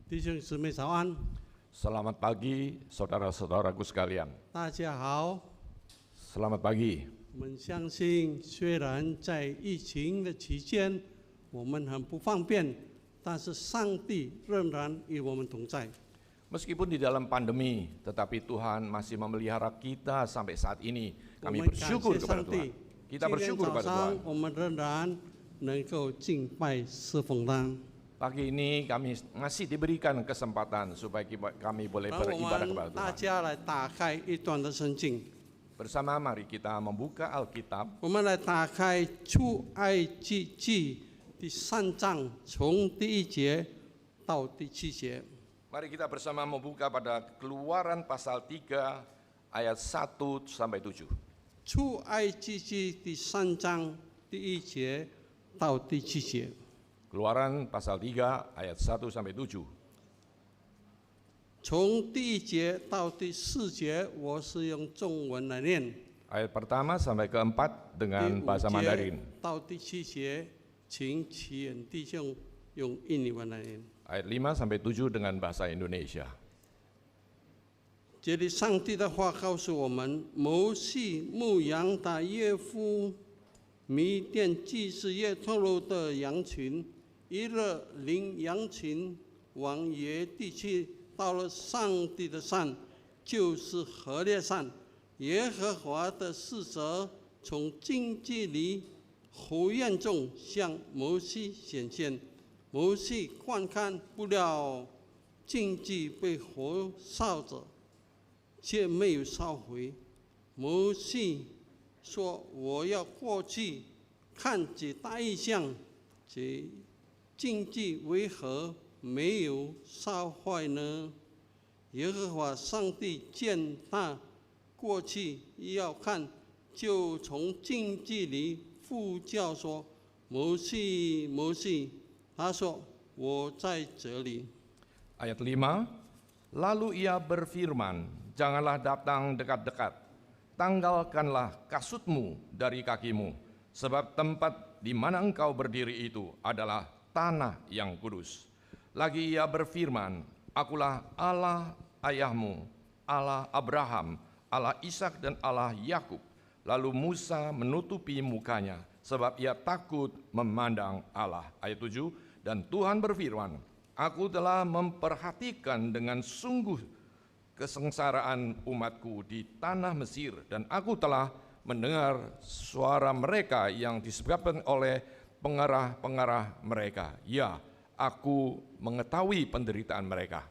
弟兄姊妹早安， Selamat pagi saudara-saudaraku sekalian. 大家好。 Selamat pagi. 我们相信，虽然在疫情的期间，我们很不方便，但是上帝仍然与我们同在。 Meskipun di dalam pandemi, tetapi Tuhan masih memelihara kita sampai saat ini. 我 Kami 们感 bersyukur 谢 kepada 上 Tuhan. 帝。 Kita 今天 bersyukur 早 kepada 上 Tuhan. 我们仍然能够敬拜侍奉他。 Pagi ini kami masih diberikan kesempatan supaya kami boleh 让我 beribadah 们 kepada 大 Tuhan. 家来打开一段的圣经， Bersama mari kita membuka Alkitab. 我们来打开出埃及记第3章，从第1节到第7节。 Mari kita bersama membuka pada Keluaran pasal 3 ayat 1 sampai 7. 出埃及记第3章第1节到第7节。 Keluaran pasal 3 ayat 1 sampai 7. 从第1节到第4节，我是用中文来念。 Ayat pertama sampai keempat 第 dengan 5 bahasa 节 Mandarin. 到第7节，请启眼弟兄用印尼文来念。 Ayat 5 sampai 7 dengan bahasa Indonesia. 这里上帝的话告诉我们：摩西牧羊的岳父米甸祭司耶托罗的羊群，一勒领羊群往野地去，到了上帝的山，就是何烈山。耶和华的使者从荆棘里火焰中向摩西显现，摩西观看不了，荆棘被火烧着，却没有烧毁。摩西说：“我要过去看这大异象，这荆棘为何没有烧坏呢？”耶和华上帝见他过去要看，就从荆棘里呼叫说：“摩西，摩西！”他说：“我在这里。” Ayat 5, lalu ia berfirman, janganlah datang dekat-dekat, tanggalkanlah kasutmu dari kakimu, sebab tempat di mana engkau berdiri itu adalah tanah yang kudus. Lagi ia berfirman, akulah Allah ayahmu, Allah Abraham, Allah Ishak dan Allah Yakub. Lalu Musa menutupi mukanya, sebab ia takut memandang Allah. Ayat 7, dan Tuhan berfirman, aku telah memperhatikan dengan sungguh kesengsaraan umatku di tanah Mesir, dan aku telah mendengar suara mereka yang disebabkan oleh pengarah-pengarah mereka. Ya, aku mengetahui penderitaan mereka.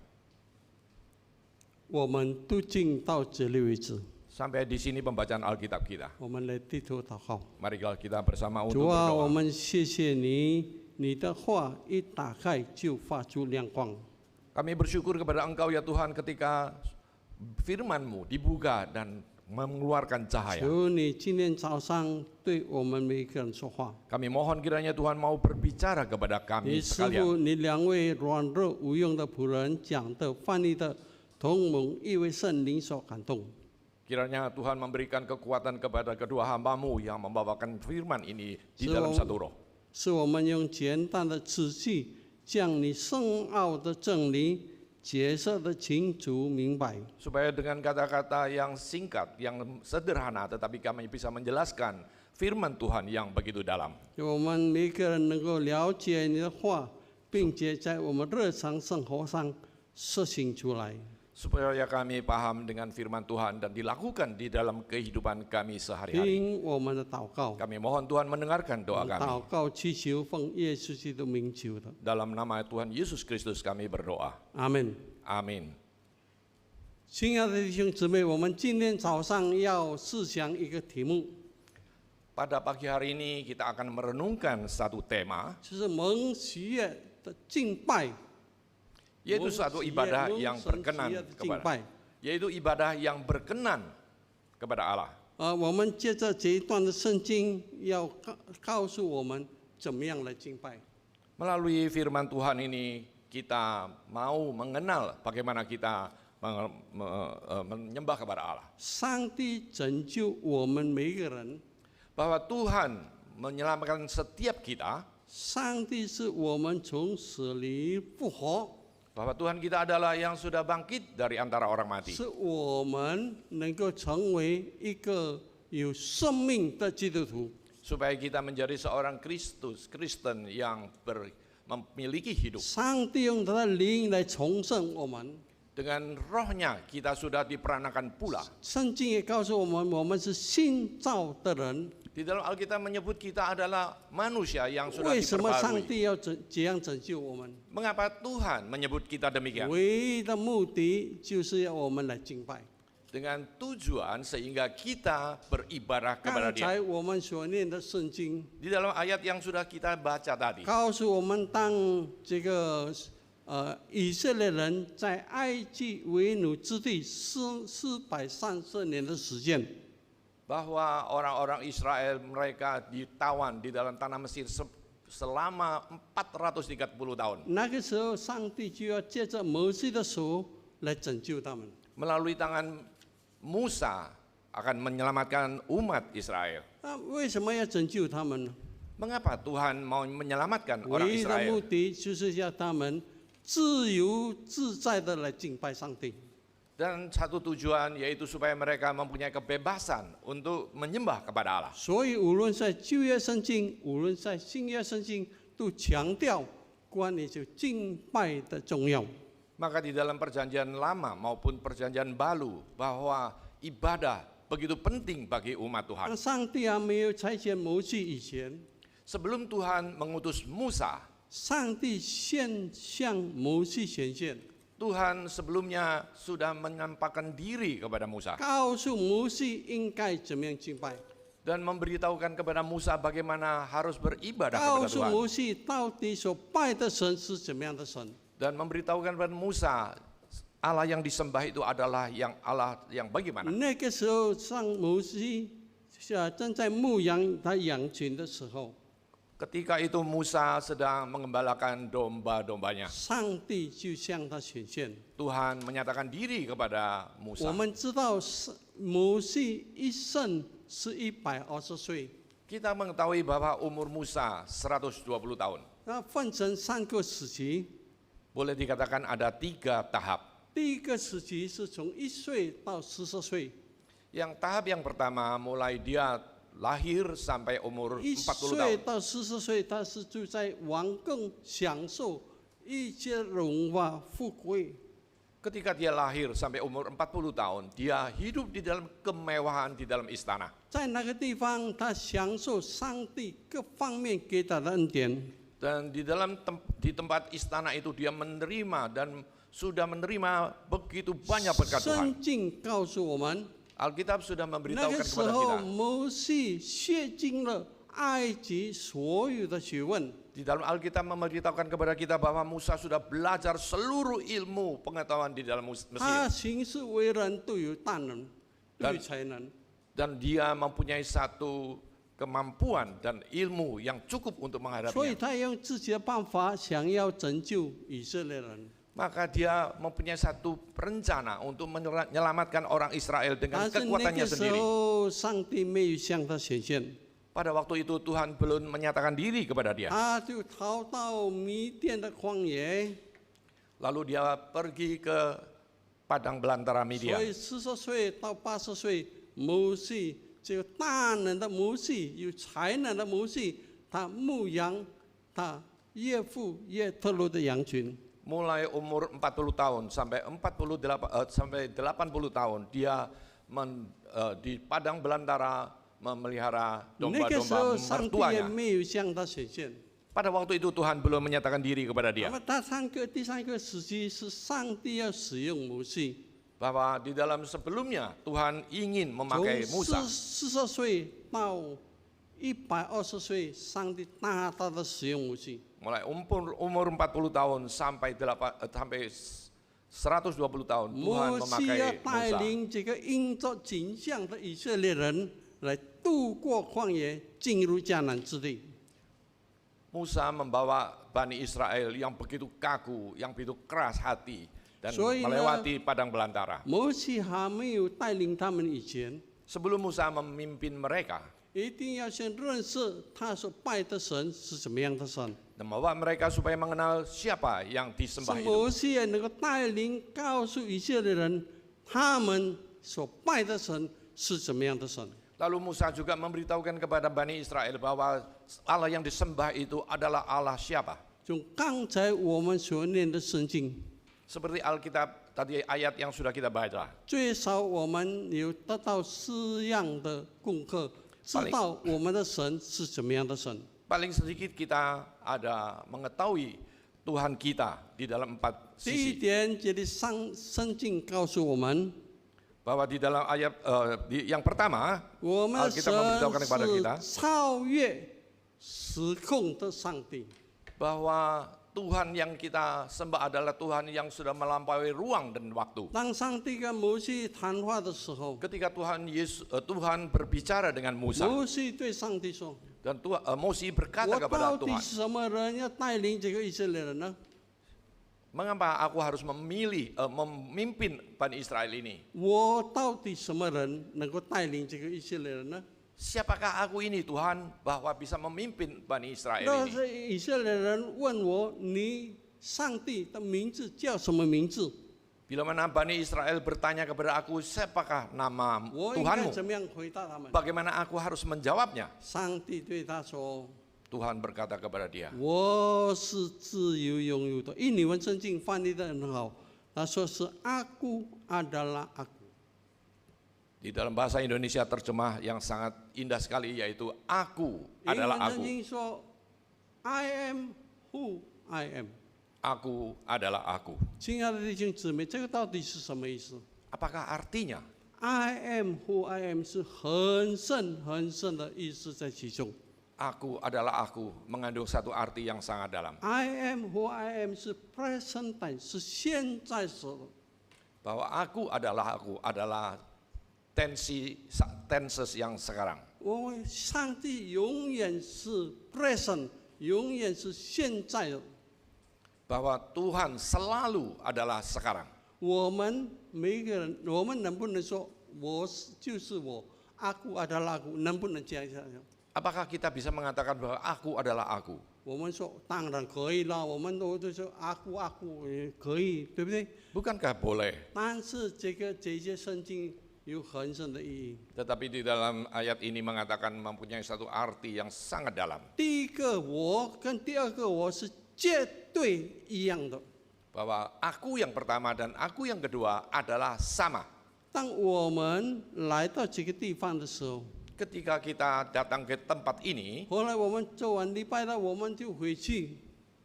我们读经到这里为止， Sampai di sini pembacaan Alkitab kita. 我们来低头祷告。 Mari kita bersama untuk 主啊，我 berdoa. 们谢谢你，你的话一打开就发出亮光。 Kami bersyukur kepada Engkau ya Tuhan ketika firman-Mu dibuka dan mengeluarkan cahaya. 求你今天早上对我们每一个人说话。 Kami mohon kiranya Tuhan mau berbicara kepada 你 kami 师 sekalian. 傅，你2位软弱无用的仆人讲的、翻译的，同蒙一位圣灵所感动。 Kiranya Tuhan memberikan kekuatan kepada kedua hamba-Mu yang membawakan firman ini di dalam satu roh. 是我们用简单的词句，将你深奥的真理解释的清楚明白。 Supaya dengan kata-kata yang singkat, yang sederhana, tetapi kami bisa menjelaskan firman Tuhan yang begitu dalam. 我们每个人能够了解你的话，并且在我们日常生活上实行出来。 Supaya kami paham dengan firman Tuhan dan dilakukan di dalam kehidupan kami sehari-hari. 听我们的祷告， Kami mohon Tuhan mendengarkan doa 祷 kami. 告祈求奉耶稣基督名求的， Dalam nama Tuhan Yesus Kristus kami berdoa. 阿门。 Amin. 亲爱的弟兄姊妹，我们今天早上要思想一个题目， Pada pagi hari ini kita akan merenungkan satu tema, 就是蒙喜悦的敬拜。 yaitu suatu ibadah yang berkenan 蒙喜悦的敬 kepada, 拜。 yaitu ibadah yang berkenan kepada Allah. 我们接着这一段的圣经，要告诉我们怎么样来敬拜。 Melalui firman Tuhan ini kita mau mengenal bagaimana kita menyembah kepada Allah. 上帝拯救我们每一个人， Bahwa Tuhan menyelamatkan setiap kita. 上帝是我们从死里复活。bahwa Tuhan kita adalah yang sudah bangkit dari antara orang mati, 使我们能够成为一个有生命的基督徒。 supaya kita menjadi seorang Kristen yang memiliki hidup. 上帝用他的灵来重生我们。 Dengan rohnya kita sudah diperanakan pula. 圣经也告诉我们，我们是新造的人。 Di dalam Alkitab menyebut kita adalah manusia yang sudah 为什么上 diperbarui. 帝要这样拯救我们？ Mengapa Tuhan menyebut kita demikian? 唯一的目的就是要我们来敬拜。 Dengan tujuan sehingga kita beribadah kepada 刚 Dia. 才我们所念的圣经 Di dalam ayat yang sudah kita baca tadi, 告诉我们，当这个以色列人在埃及为奴之地430年的时间， bahwa orang-orang Israel mereka ditawan di dalam tanah Mesir selama 430 tahun. 那个时候上帝就要借着摩西的手来拯救他们。 Melalui tangan Musa akan menyelamatkan umat Israel. 那为什么要拯救他们呢？ Mengapa Tuhan mau menyelamatkan orang 唯一的目 Israel? 的就是要他们自由自在的来敬拜上帝。 Dan satu tujuan yaitu supaya mereka mempunyai kebebasan untuk menyembah kepada Allah. 所以无论在旧约圣经，无论在新约圣经，都强调关于就敬拜的重要。 Maka di dalam perjanjian lama maupun perjanjian baru bahwa ibadah begitu penting bagi umat 当 Tuhan. 上帝还没有差遣摩西以前， Sebelum Tuhan mengutus Musa, 上帝先向摩西显现， Tuhan sebelumnya sudah menyampaikan diri kepada Musa 告诉摩西应该怎么样敬拜， dan memberitahukan kepada Musa bagaimana harus beribadah 告 kepada 诉 Tuhan. 摩西到底所拜的神是怎么样的神。 Dan memberitahukan kepada Musa Allah yang disembah itu adalah Allah yang bagaimana. 那个时候，上摩西正在牧羊他羊群的时候， Ketika itu Musa sedang mengembalakan domba-dombanya. 上帝就向他显现。 Tuhan menyatakan diri kepada 我 Musa. 们知道摩西一生是120岁， Kita mengetahui bahwa umur Musa 120 tahun. 那分成3个时期。 Boleh dikatakan ada 3 tahap. 第一个时期是从1岁到40岁， Yang tahap yang pertama mulai dia lahir sampai umur 1 40 岁 tahun. 到40岁，他是住在王宫享受一切荣华富贵。 Ketika dia lahir sampai umur 40 tahun, dia hidup di dalam kemewahan di dalam istana. 在那个地方，他享受上帝各方面给他的恩典。 Dan di tempat istana itu dia menerima dan sudah menerima begitu banyak berkat 圣 Tuhan. 经告诉我们， Alkitab sudah 那 memberitahukan 个时 kepada 候 kita. 摩西卸尽了埃及所有的学问， Di dalam Alkitab memberitahukan kepada kita bahwa Musa sudah belajar seluruh ilmu pengetahuan di dalam 他 Mesir. 行事为人都有大能，都有才能。 Dan dia mempunyai satu kemampuan dan ilmu yang cukup untuk 所以 menghadapinya. 他用自己的办法想要拯救以色列人。 Maka dia mempunyai satu rencana untuk menyelamatkan orang Israel 但 dengan 是那 kekuatannya 个时 sendiri. 候，上帝没有向他显现， Pada waktu itu Tuhan belum menyatakan diri kepada dia. 他就逃到米甸的荒野。 Lalu dia pergi ke padang belantara 所 Midian. 以40岁到80岁，摩西这个大能的摩西，有才能的摩西，他牧羊他岳父耶特罗的羊群。 Mulai umur 40 tahun sampai 80 tahun dia di padang belantara memelihara 那个时候， domba-domba 上帝也 mertuanya. 没有向他显现。 Pada waktu itu Tuhan belum menyatakan diri kepada 那 dia 么第三个时期是上帝要使用摩西， bahwa di dalam sebelumnya Tuhan ingin 从 memakai Musa 40岁到120岁，上帝大大的使用摩西。 mulai umur 40 tahun sampai 120 tahun Tuhan 摩西要 memakai 带 Musa. 领这个因着景象的以色列人来渡过旷野，进入迦南之地。 Musa membawa Bani Israel yang begitu kaku, yang begitu keras hati dan 所以呢， melewati padang belantara. 摩西还没有带领他们以前， Sebelum Musa memimpin mereka, 一定要先认识他所拜的神是什么样的神。dan membawa mereka supaya mengenal siapa yang 是 disembah itu. 摩西也能够带领告诉以色列人，他们所拜的神是怎么样的神。 Lalu Musa juga memberitahukan kepada Bani Israel bahwa Allah yang disembah itu adalah Allah siapa. 从刚才我们所念的圣经， Seperti Alkitab tadi ayat yang sudah kita baca. 最少我们有得到4样的功课，知道我们的神是怎么样的神。 Paling sedikit kita ada mengetahui Tuhan kita di dalam 4第一 sisi. 点，这里圣经告诉我们， Bahwa di dalam ayat yang pertama, 我们的 Alkitab memberitahukan kepada kita 神是超越时空的上帝。 bahwa Tuhan yang kita sembah adalah Tuhan yang sudah melampaui ruang dan waktu. 当上帝跟摩西谈话的时候， Ketika Tuhan berbicara dengan Musa 摩西对上帝说 dan Moses：“ berkata 我 kepada 到底 Tuhan, 是什么人要带领这个以色列人呢？ mengapa aku harus memimpin Bani Israel ini? 我到底什么人能够带领这个以色列人呢？ Siapakah aku ini Tuhan bahwa bisa memimpin Bani Israel 那 ini?” 是以色列人问我：“你上帝的名字叫什么名字？” Bila mana Bani Israel bertanya kepada aku, siapakah nama 我应该 Tuhanmu? 怎么样回答他们？ Bagaimana aku harus menjawabnya? 上帝对他说 Tuhan berkata kepada dia,：“ 我是自由拥有的。”印尼文圣经翻译得很好，他说是Aku adalah aku。 Di dalam bahasa Indonesia terjemah yang sangat indah sekali yaitu aku 英 adalah 文圣 aku. 经说 ：“I am who I am。” Aku adalah aku. 亲爱的弟兄姊妹，这个到底是什么意思 Apakah artinya ？I am who I am 是很深的意思在其中。 aku adalah aku mengandung satu arti yang sangat dalam. I am who I am 是 present time 是现在时的。 Bahwa aku adalah tenses yang sekarang. 我们上帝永远是 present，永远是现在的。 Bahwa Tuhan selalu adalah sekarang. 我们每一个人，我们能不能说我就是我，Aku adalah aku，能不能这样想？ Apakah kita bisa mengatakan bahwa aku adalah aku? 我们说当然可以啦，我们都说Aku 也可以，对不对？ Bukankah boleh? 但是这些圣经有很深的意义。 Tetapi di dalam ayat ini mengatakan mempunyai satu arti yang sangat dalam. 第一个我跟第二个我是绝对一样的。 Bahwa aku yang pertama dan aku yang kedua adalah sama. 当我们来到这个地方的时候， Ketika kita datang ke tempat ini, 后来我们做完礼拜了，我们就回去。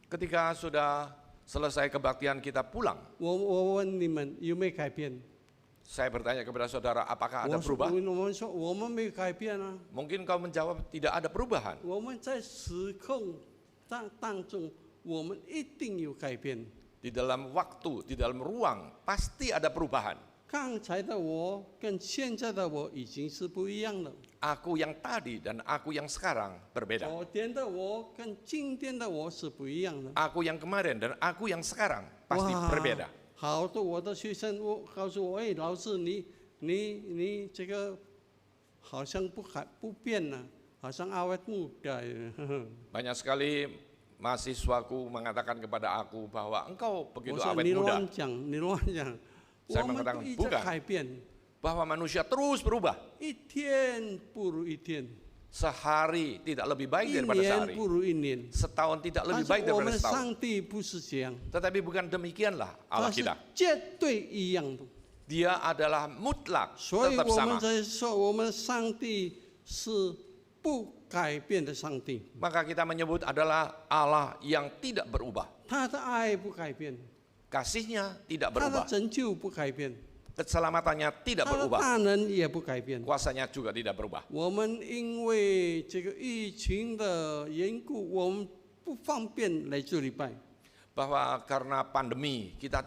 ketika sudah selesai kebaktian kita pulang, 我问你们有没有改变？ saya bertanya kepada saudara, apakah ada 我 berubah? 们说我们没有改变啊， Mungkin kau menjawab tidak ada perubahan. 我们在时空当中，我们一定有改变。 Di dalam waktu, di dalam ruang, pasti ada perubahan. 刚才的我跟现在的我已经是不一样了。 Aku yang tadi dan aku yang sekarang berbeda. 昨天的我跟今天的我是不一样的。 Aku yang kemarin dan aku yang sekarang pasti berbeda. 好多我的学生告诉我，老师你这个好像不变了，好像awet muda。 Banyak sekali mahasiswaku mengatakan kepada aku bahwa engkau 我 begitu 说 awet 你 muda. 乱讲，你乱讲。 Saya 我们 mengatakan 都一直 bukan. 改变， Bahwa manusia terus berubah. 一天不如一天， Sehari tidak lebih baik 一 daripada 年 sehari. 不如一年。 Setahun tidak 但 lebih 是 baik 我 daripada 们的 setahun. 上帝不是这样， Tetapi bukan demikianlah 他 Allah 是 kita. 绝对一样的。 Dia adalah mutlak, 所以 tetap 我 sama. 们在说，我们的上帝是不改变的上帝， Maka kita menyebut adalah Allah yang tidak berubah. 他的爱不改变， Kasihnya tidak 他的 berubah. 拯救不改变， Keselamatannya tidak 他的 berubah. 大能也不改变。 Kuasanya juga tidak berubah. 我们因为这个疫情的缘故，我们不方便来做礼拜。 Bahwa karena pandemi kita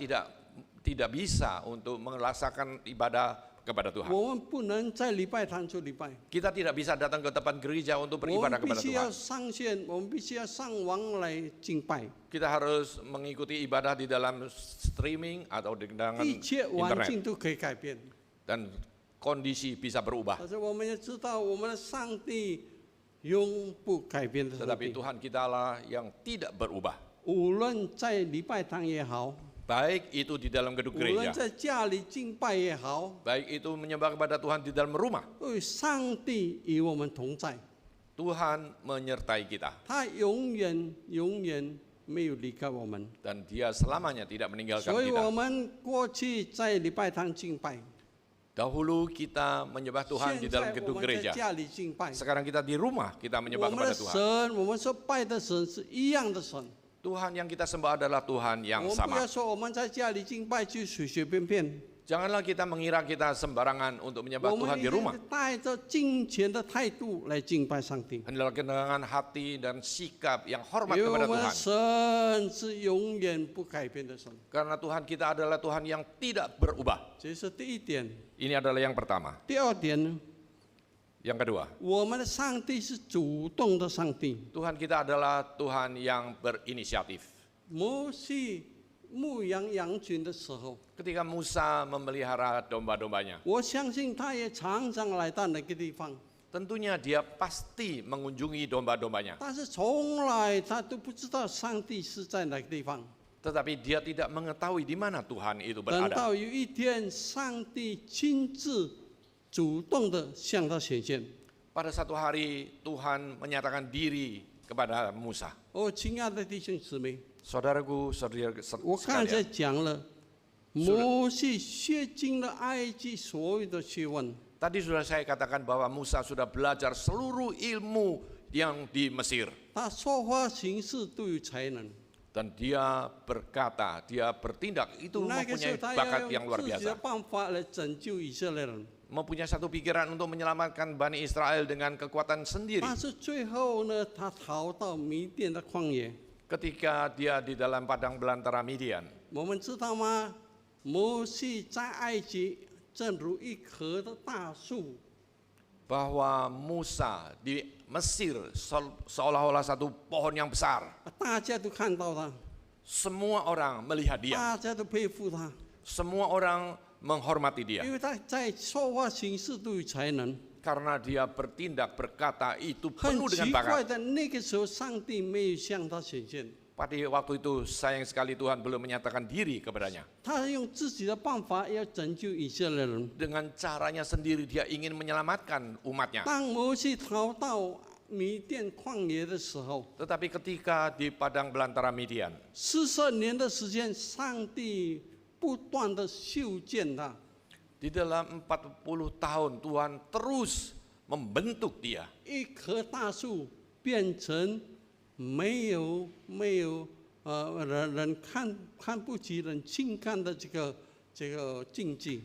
tidak bisa untuk melaksanakan ibadah kepada Tuhan. 我们不能在礼拜堂做礼拜， Kita tidak bisa datang ke tempat gereja untuk 我 beribadah 们必 kepada 须要 Tuhan. 上线，我们必须要上网来敬拜。 Kita harus mengikuti ibadah di dalam streaming atau di dalam 一切环 internet. 境都可以改变， Dan kondisi bisa berubah. 但是我们要知道，我们的上帝永不改变的上 Tetapi 帝。 Tuhan kita Allah yang tidak berubah. 无论在礼拜堂也好， Baik itu di dalam gedung 无论 gereja, 在家里敬拜也好， baik itu menyembah kepada Tuhan di dalam rumah. 上帝与我们同在， Tuhan menyertai kita 他永远没有离开我们。 dan Dia selamanya tidak meninggalkan 所以我 kita. 们过去在礼拜堂敬拜， Dahulu kita menyembah Tuhan di 现 dalam 在我 gedung 们在 gereja. 家里敬拜。 Sekarang kita di rumah, kita 我 menyembah 们 kepada 的 Tuhan. 神，我们所拜的神是一样的神。 Tuhan yang kita sembah adalah Tuhan 我 yang 们不 sama. 要说我们在家里敬拜就随随便便， Janganlah kita mengira kita sembarangan untuk menyembah 我 Tuhan 们 di 一 rumah. 定带着敬虔的态度来敬拜上帝。 Hendaklah dengan hati dan sikap yang hormat 因为 kepada 我们的 Tuhan. 神是永远不改变的神， Karena Tuhan kita adalah Tuhan yang tidak berubah. 这是第一点。 Ini adalah yang pertama. 第二点呢， Yang kedua, 我们的上帝是主动的上帝。 Tuhan kita adalah Tuhan yang berinisiatif. 摩西牧羊羊群的时候， Ketika Musa memelihara domba-dombanya, 我相信他也常常来到那个地方， tentunya dia pasti mengunjungi domba-dombanya. 但是从来他都不知道上帝是在哪个地方。 Tetapi dia tidak mengetahui di mana Tuhan itu 等 berada. 到有一天，上帝亲自主动的向他显现。 Pada satu hari Tuhan menyatakan diri kepada Musa. 哦，亲爱的弟兄姊妹， Saudaraku, saudara 我刚才 sekalian, 讲了，摩西学尽了埃及所有的学问。 tadi sudah saya katakan bahwa Musa sudah belajar seluruh ilmu yang di Mesir. 他说话行事都有才能， Dan dia berkata, dia bertindak, itu 那个时候 mempunyai 他 bakat 要 yang 用 luar 自己的 biasa. 办法来拯救以色列人。 Mempunyai satu pikiran untuk menyelamatkan Bani Israel dengan kekuatan sendiri. 但是最后呢，他逃到米甸的旷野。 Ketika dia di dalam padang belantara Midian, 我们知道吗？摩西在埃及正如一棵的大树， bahwa Musa di Mesir seolah-olah satu pohon yang besar. 大家都看到他， Semua orang melihat dia, 大家都佩服他， semua orang menghormati dia. 因为他在说话行事都有才能。 Karena dia bertindak, berkata itu 很 penuh dengan 奇怪 bakat. 的，那个时候上帝没有向他显现， Pada waktu itu sayang sekali Tuhan belum menyatakan diri kepadanya. 他用自己的办法要拯救以色列人。 Dengan caranya sendiri dia ingin menyelamatkan umatnya. 当摩西逃到米甸旷野的时候， Tetapi ketika di padang belantara Midian, 40年的时间，上帝不断的修建他。 di dalam 40 tahun Tuhan terus membentuk dia. 一棵大树变成没有人看不起人轻看的这个境界。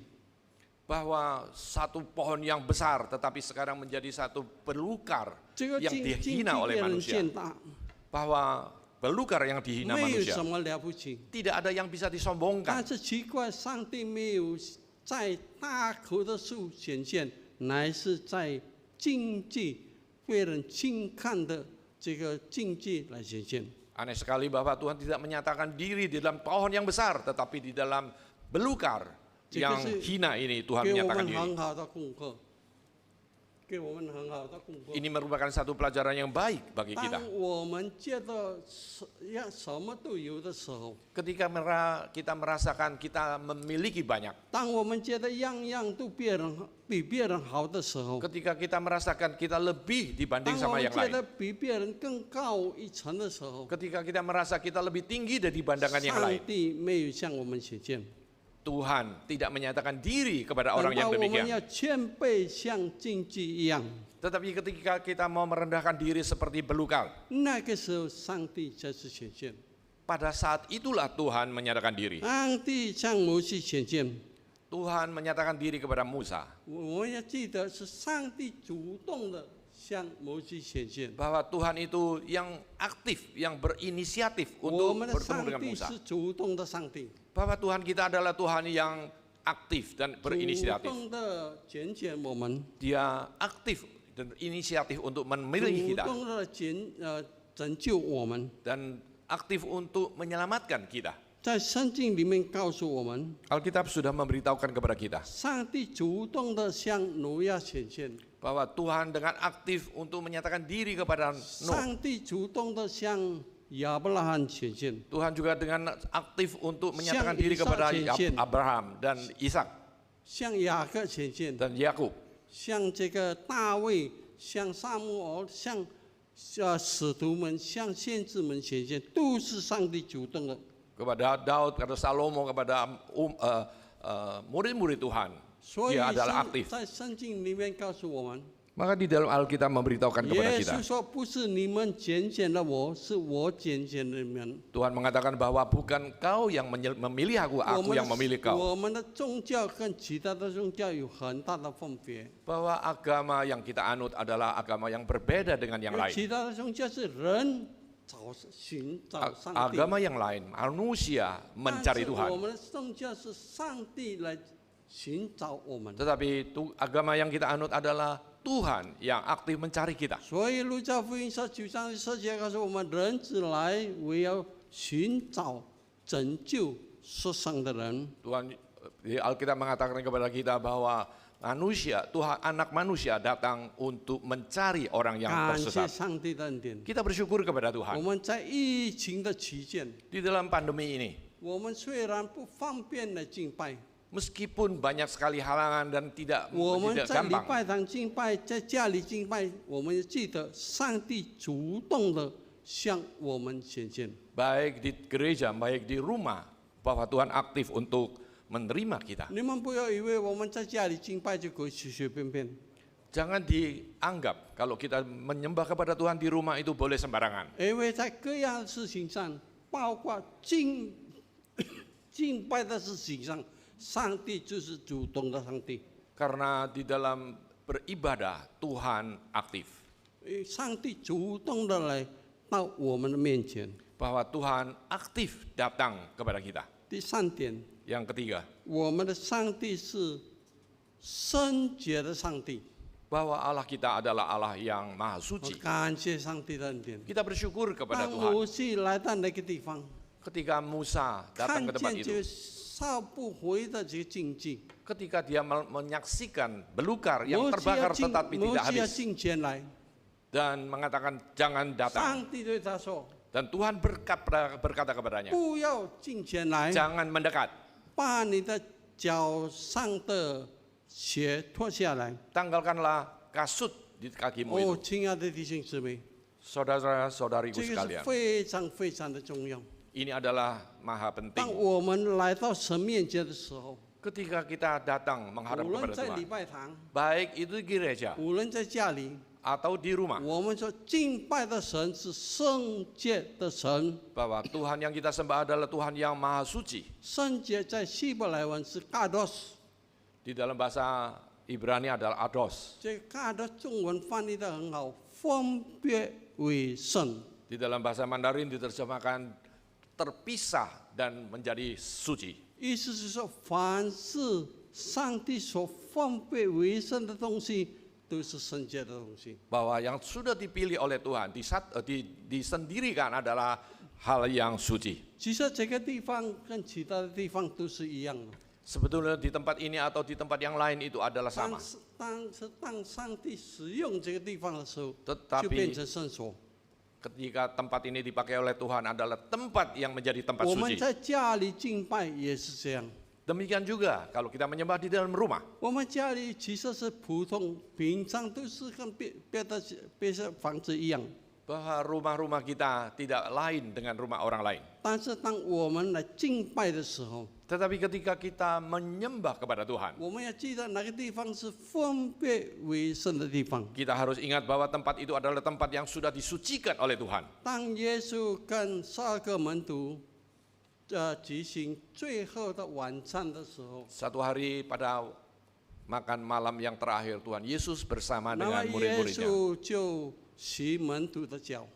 Bahwa satu pohon yang besar tetapi sekarang menjadi satu belukar 这个 yang 境界 dihina 被 oleh 人 manusia. 践踏， Bahwa belukar yang dihina 没有 manusia 什么了不起。 tidak ada yang bisa 但 disombongkan. 是奇怪，上帝没有在大棵的树显现，乃是在境界被人轻看的这个境界来显现。 Aneh sekali bahwa Tuhan tidak menyatakan diri di dalam pohon yang besar tetapi di dalam belukar yang hina ini Tuhan 给我 menyatakan 们 diri. 很好的功课，给我们很好的功课。 Ini merupakan satu pelajaran yang baik bagi kita. 当我们觉得什么都有的时候， Ketika kita merasakan kita memiliki banyak, 当我们觉得样样都比别人好的时候， ketika kita merasakan kita lebih 当 dibanding 我 sama 们 yang 觉得 lain, 比别人更高一层的时候， ketika kita merasa kita lebih tinggi dari pandangan yang 上 lain, 帝没有向我们显现。 Tuhan tidak menyatakan diri kepada 等 orang 到 yang 我们 demikian. 要谦卑像荆棘一样， Tetapi ketika kita mau merendahkan diri seperti belukar, 那个时候上帝才是显现。 pada saat itulah Tuhan menyatakan diri. 上帝向摩西显现， Tuhan menyatakan diri kepada Musa 我们要记得是上帝主动的向摩西显现。 bahwa Tuhan itu yang aktif, yang berinisiatif 我 untuk 们的 bertemu 上 dengan 帝 Musa. 是主动的上帝， Bahwa Tuhan kita adalah Tuhan yang aktif dan 主 berinisiatif. 动的拣选我们， Dia aktif dan inisiatif untuk 主 memilih kita 动的拯救我们。 dan aktif untuk menyelamatkan kita. 在圣经里面告诉我们， Alkitab sudah memberitahukan kepada kita 上帝主动的向挪亚显现， bahwa Tuhan dengan aktif untuk menyatakan diri kepada Nuh. 上帝主动的向亚伯拉罕显现， Tuhan juga dengan aktif untuk menyatakan diri Ishak kepada显现。 Abraham dan Ishak 向雅各显现， dan Yakub, 向这个大卫，向撒母耳，向使徒们，向先知们显现，都是上帝主动的。 kepada Daud, kepada Salomo, kepada murid-murid Tuhan. 所以 Dia adalah aktif. 在圣经里面告诉我们， Maka di dalam Alkitab memberitahukan kepada 耶 kita. 稣说：“不是你们拣选了我，是我拣选了你们。” Tuhan mengatakan bahwa bukan kau yang memilih aku yang memilih kau. 我们的宗教跟其他的宗教有很大的分别。 Bahwa agama yang kita anut adalah agama yang berbeda dengan yang lain. 其他的宗教是人寻找上帝， Agama yang lain, manusia mencari 但是我 Tuhan. 们的宗教是上帝来寻找我们。 Tetapi agama yang kita anut adalah Tuhan yang aktif mencari kita. 所以路加福音19章17节告诉我们，人子来为要寻找拯救世上的人。 Tuhan di Alkitab mengatakan kepada kita bahwa Tuhan anak manusia datang untuk mencari orang yang 感谢 tersesat. 上帝的恩典。 Kita bersyukur kepada 我 Tuhan. 们在疫情的期间， Di dalam pandemi ini, 我们虽然不方便来敬拜， meskipun banyak sekali halangan dan tidak 我们在礼 gampang, 拜堂敬拜，在家里敬拜，我们记得上帝主动的向我们显现。 baik di gereja, baik di rumah, bahwa Tuhan aktif untuk menerima kita. 你们不要以为我们在家里敬拜就可以随随便便。 Jangan dianggap kalau kita menyembah kepada Tuhan di rumah itu boleh sembarangan. 因为在各样的事情上，包括敬拜的事情上，上帝就是主动的上帝。 Karena di dalam beribadah Tuhan aktif. 上帝主动的来到我们的面前。 Bahwa Tuhan aktif datang kepada kita. 第三点， Yang ketiga, 我们的上帝是圣洁的上帝。 bahwa Allah kita adalah Allah yang maha 我 suci. 感谢上帝的恩典。 Kita bersyukur kepada 当 Tuhan. 摩西来到那个地方， Ketika Musa 看 datang ke tempat 见这个 itu, 烧不回的这个荆棘， ketika dia menyaksikan belukar yang 摩西 terbakar 要进， tetapi 摩 tidak 西要 habis 进前来。 dan mengatakan jangan datang. 上帝对他说 Dan Tuhan berkata kepadanya,：“ 不要进前来， jangan mendekat, 把你的脚上的鞋脱下来。” tanggalkanlah kasut di kakimu 哦， itu. 亲爱的弟兄姊妹， Saudara-saudariku 这个是 sekalian, 非常非常的重要。 ini adalah maha 当 penting. 我们来到神面前的时候， Ketika kita datang menghadap 无论 kepada 在礼 Tuhan, 拜堂， baik itu di gereja 无论在家里， atau di rumah, 我们说敬拜的神是圣洁的神。 bahwa Tuhan yang kita sembah adalah Tuhan yang maha suci. 圣洁在希伯来文是 kados， Di dalam bahasa Ibrani adalah ados. 这个 kados 中文翻译得很好，分别为圣。 Di dalam bahasa Mandarin diterjemahkan terpisah dan menjadi suci. 意思是说，凡是上帝所分别为圣的东西，都是圣洁的东西。 Bahwa yang sudah dipilih oleh Tuhan, disendirikan adalah hal yang suci. 其实这个地方跟其他的地方都是一样的。 Sebetulnya di tempat ini atau di tempat yang lain itu adalah sama. 当上帝使用这个地方的时候， Tetapi 就变成圣所。 ketika tempat ini dipakai oleh Tuhan adalah tempat yang menjadi tempat 我们 suci. 在家里敬拜也是这样。 Demikian juga kalau kita menyembah di dalam rumah. 我们家里其实是普通平常都是跟别的房子一样， Bahwa rumah-rumah kita tidak lain dengan rumah orang lain. 但是当我们来敬拜的时候， Tetapi ketika kita menyembah kepada Tuhan, 我们要记得那个地方是分别为圣的地方。 kita harus ingat bahwa tempat itu adalah tempat yang sudah disucikan oleh Tuhan. 当耶稣跟12个门徒举行最后的晚餐的时候， Satu hari pada makan malam yang terakhir Tuhan Yesus bersama 那么 dengan 耶 murid-muridnya. 稣就洗门徒的脚，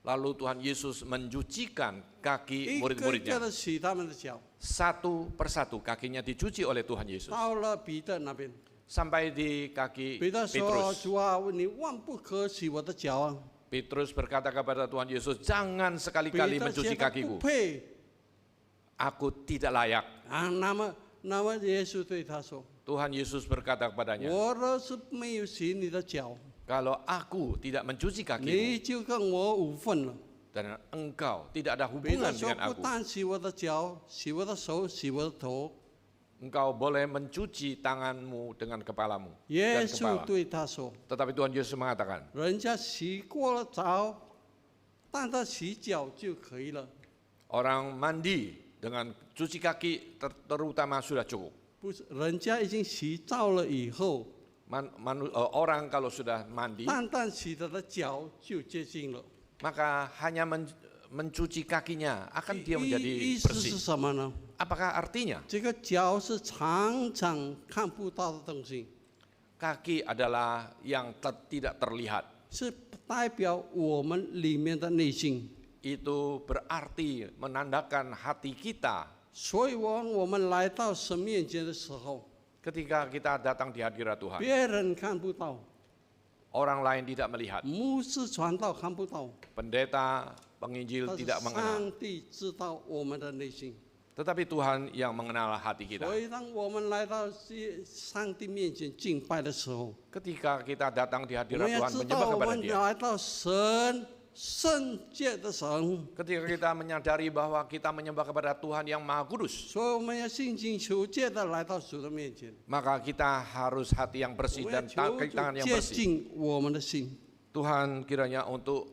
Lalu Tuhan Yesus mencucikan 一 kaki 个一个 murid-muridnya. 的洗他们的脚。 Satu persatu kakinya dicuci oleh Tuhan Yesus. 到了彼得那边， Sampai di kaki 彼得说：“ Petrus. 主啊，你万不可洗我的脚啊！” Petrus berkata kepada Tuhan Yesus, jangan 彼 sekali-kali 得 mencuci 觉得不 kakiku. 配 Aku tidak layak. 啊。那么耶稣对他说 Tuhan Tuhan Yesus berkata kepadanya, 我若是没有洗你的脚， kalau aku tidak mencuci 你 kakimu 就跟我无份了。 dan engkau tidak ada 彼得 hubungan 说： dengan 不 aku, 但洗我的脚，洗我的手，洗我的头。 engkau boleh mencuci tanganmu dengan kepalamu 耶 dan 稣 kepala. 对他说 Tetapi Tuhan Yesus mengatakan, 人家洗过了澡，但他洗脚就可以了。 orang mandi dengan cuci kaki terutama sudah cukup. 不是，人家已经洗澡了以后， Orang kalau sudah mandi, 单单洗他的脚就洁净了。 maka hanya mencuci kakinya akan dia menjadi 意思是 bersih. 什么呢？ Apakah artinya? 这个脚是常常看不到的东西， Kaki adalah yang tidak terlihat. 是代表我们里面的内心。 Itu berarti menandakan hati kita 所以我们来到神面前的时候， ketika kita datang di hadirat Tuhan. 别人看不到， Orang lain tidak melihat. 牧师传道看不到， Pendeta, penginjil 但是 tidak mengenal. 上帝知道我们的内心。 Tetapi Tuhan yang mengenal hati kita. 所以，当我们来到上帝面前敬拜的时候， Ketika kita datang di 我 hadirat 们要 Tuhan 知 menyembah 道我 kepada 们 Dia. 来到神圣洁的神， Ketika kita menyadari bahwa kita menyembah kepada Tuhan yang Maha Kudus, 所以我们要心清求戒的来到主的面前， maka kita harus hati yang 我 bersih 们要 dan 求 tangan 主 yang 洁 bersih. 净我们的心， Tuhan kiranya untuk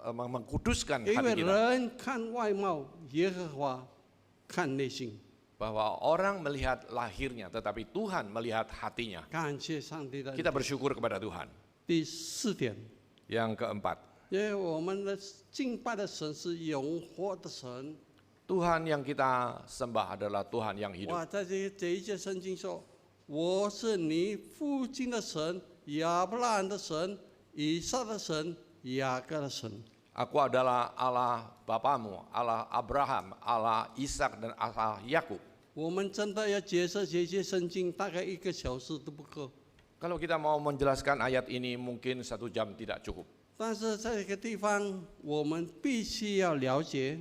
mengkuduskan 因 hati 为 kita. 人看外貌，耶和华看内心。 Bahwa orang melihat lahirnya, tetapi Tuhan melihat hatinya. 感谢上帝的恩 Kita 典。 bersyukur kepada Tuhan. 第四点， Yang keempat, 因为我们的敬拜的神是永活的神。 Tuhan yang kita sembah adalah Tuhan yang hidup. 哇，在这一节圣经说：“我是你父亲的神，亚伯拉罕的神，以撒的神，雅各的神。” Aku adalah Allah Bapamu, Allah Abraham, Allah Ishak dan Allah Yakub. 我们真的要解释这些圣经，大概1个小时都不够。 Kalau kita mau menjelaskan ayat ini mungkin 1 jam tidak cukup. 但是在这个地方，我们必须要了解，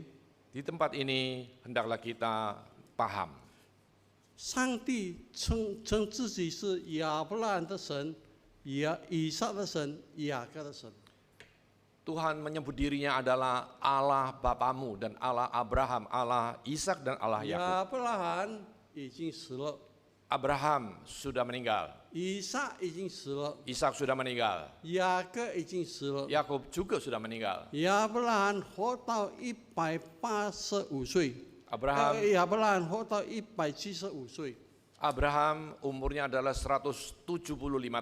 Di tempat ini hendaklah kita paham. 上帝称自己是亚伯拉罕的神，以撒的神，雅各的神。 Tuhan menyebut dirinya adalah Allah Bapamu dan Allah Abraham, Allah Ishak dan Allah Yakub. 亚伯拉罕已经死了， Abraham sudah meninggal, 以撒已经死了， Ishak sudah meninggal, 雅各已经死了。 Yakub juga sudah meninggal. 亚伯拉罕活到185岁， Abraham 亚伯拉罕活到175岁， Abraham umurnya adalah 175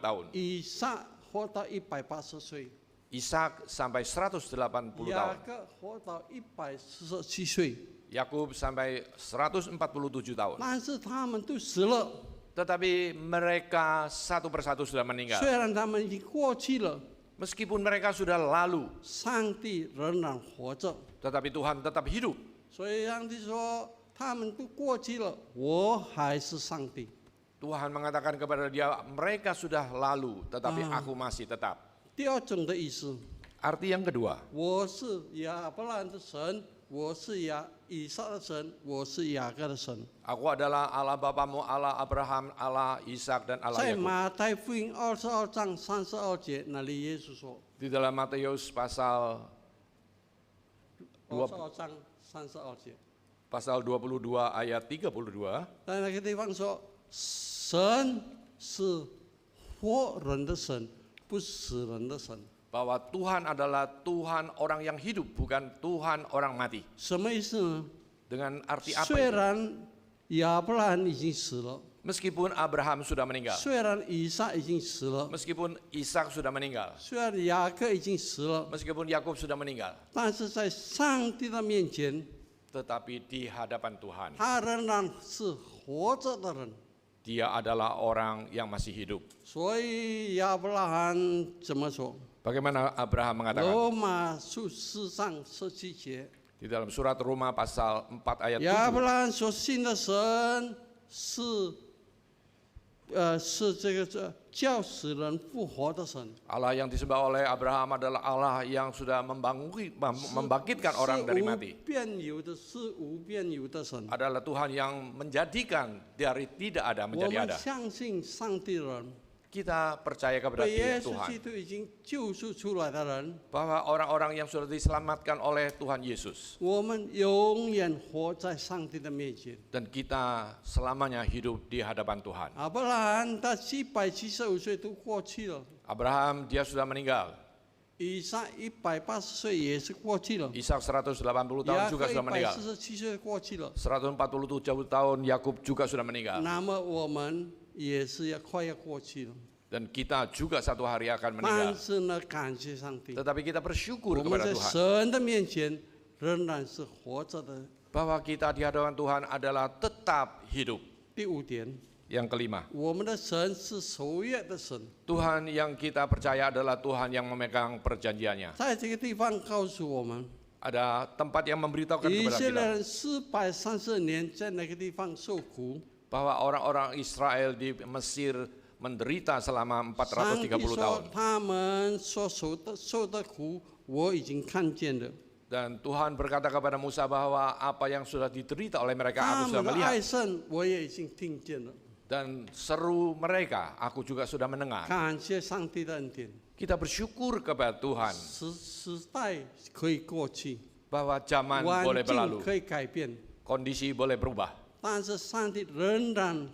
tahun. 以撒活到180岁， Ishak sampai 180雅 tahun. 各活到147岁。 Yakub sampai 147 tahun. 但是他们都死了， Tetapi mereka satu persatu sudah 虽 meninggal. 然他们已经过去了， Meskipun mereka sudah lalu, 上帝仍然活着。 tetapi Tuhan tetap hidup. 所以上帝说，他们都过去了，我还是上帝。 Tuhan mengatakan kepada dia, mereka sudah lalu, tetapi aku masih tetap. 第二种的意思， Arti yang kedua, 我是亚伯拉罕的神，我是以撒的神，我是雅各的神。 aku adalah Allah Bapamu, Allah Abraham, Allah Ishak dan Allah 在 Yakub. 马太福音22章32节那里，耶稣说， Di dalam Matius pasal 22章32节， 22 ayat 32, 在那个地方说，神是活人的神，不是死人的神。 bahwa Tuhan adalah Tuhan orang yang hidup, bukan Tuhan orang mati. 什么意思呢？ Dengan arti apa 虽 itu? 然亚伯拉罕已经死了， Meskipun Abraham sudah meninggal, 虽然以撒已经死了， meskipun Ishak sudah meninggal, 虽然雅各已经死了， meskipun Yakub sudah meninggal, 但是在上帝的面前， tetapi di hadapan Tuhan, 他仍然是活着的人。 dia adalah orang yang masih hidup. 所以亚伯拉罕怎么说？ Bagaimana Abraham mengatakan? 罗马书4章17节， Di dalam surat Roma pasal 4 ayat 亚伯 7, 拉罕所信的神是这个叫死人复活的神， Allah yang disembah oleh Abraham adalah Allah yang sudah membangkitkan orang dari mati. 是无变有的神。 Adalah Tuhan yang menjadikan dari tidak ada 我 menjadi 们 ada. 相信上帝的人， Kita percaya kepada 被耶 Tuhan 稣基督已经救赎出来的人， bahwa orang-orang yang sudah diselamatkan oleh Tuhan Yesus 我们永远活在上帝的面前。 dan kita selamanya hidup di hadapan Tuhan. 亚伯拉罕他775岁都过去了， Abraham dia sudah meninggal. 以撒180岁也是过去了， Ishak 180 tahun 雅 juga 各 sudah meninggal. 147岁过去了。 147 tahun Yakub juga sudah meninggal. 那么我们也是快要过去了， Dan kita juga satu hari akan 但 meninggal. 是呢，感谢上帝， Tetapi kita bersyukur 我们 kepada 在 Tuhan 神的面前仍然是活着的。 bahwa kita di hadapan Tuhan adalah tetap hidup. 第5点， Yang kelima, 我们的神是守约的神， Tuhan yang kita percaya adalah Tuhan yang memegang perjanjiannya. 在这个地方告诉我们， Ada tempat yang memberitahukan 以 kepada 色列 kita 人430年在那个地方受苦， bahwa orang-orang Israel di Mesir menderita selama 上帝 430 tahun. 说他们所受的苦，我已经看见了。 Dan Tuhan berkata kepada Musa bahwa apa yang sudah diterita oleh mereka 他 aku sudah 们的爱 melihat. 圣我也已经听见了。 Dan seru mereka aku juga sudah mendengar. 感谢上帝的恩典， Kita bersyukur kepada Tuhan 时代可以过去， bahwa zaman 环 boleh 境 berlalu, 可以改变， kondisi boleh berubah. 但是上帝仍然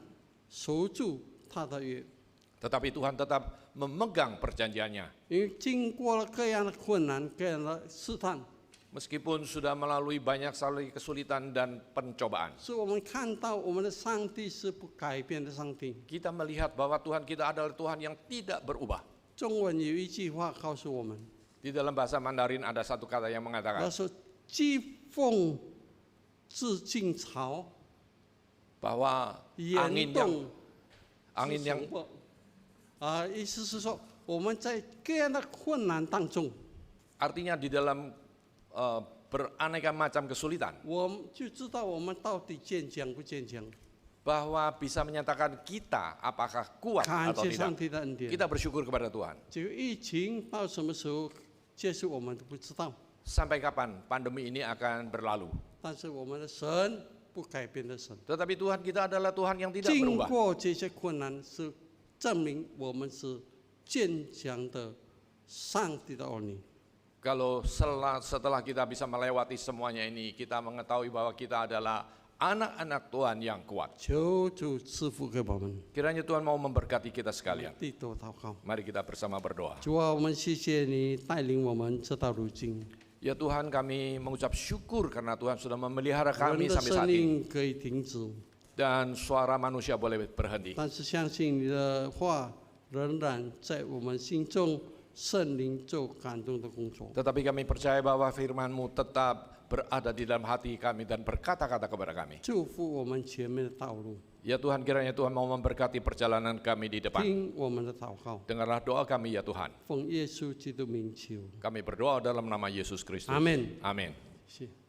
守住他的约。 Tetapi Tuhan tetap memegang perjanjiannya. 因为经过了各样的困难、各样的试探， Meskipun sudah melalui banyak sekali kesulitan dan pencobaan. 所以我们看到我们的上帝是不改变的上帝。 Kita melihat bahwa Tuhan kita adalah Tuhan yang tidak berubah. 中文有一句话告诉我们， Di dalam bahasa Mandarin ada satu kata yang 他 mengatakan 说：“既奉至晋朝， bahwa 严 angin 动 yang 意思是说我们在各样的困难当中， artinya di dalam beraneka macam kesulitan 我们就知道我们到底坚强不坚强。 bahwa bisa menyatakan kita apakah kuat 感 atau 谢上 tidak. 帝的恩典。 Kita bersyukur kepada Tuhan. 这个疫情到什么时候结束，我们都不知道。 Sampai kapan pandemi ini akan berlalu. 但是我们的神不改变的神， Tetapi Tuhan kita adalah Tuhan yang tidak 经 berubah. 过这些困难，是证明我们是坚强的上帝的儿女。 Kalau setelah kita bisa melewati semuanya ini, kita mengetahui bahwa kita adalah anak-anak Tuhan yang kuat. 求主赐福给我们。 Kiranya Tuhan mau memberkati kita sekalian. 低头祷告， Mari kita bersama berdoa. 主啊，我们谢谢你带领我们直到如今， Ya Tuhan, kami mengucap syukur karena Tuhan sudah memelihara 人 kami 的 sampai 生 saat ini. 命可以停止， Dan suara manusia boleh berhenti. 但是相信你的话仍然在我们心中，圣灵做感动的工作。 Tetapi kami percaya bahwa firman-Mu tetap berada di dalam hati kami dan berkata-kata kepada kami. 祝福我们前面的道路， Ya Tuhan, kiranya Tuhan mau memberkati perjalanan kami di depan. 听我们的祷告， Dengarlah doa kami ya Tuhan. 奉耶稣基督名求， Kami berdoa dalam nama Yesus Kristus. 阿门。 Amin. 谢谢。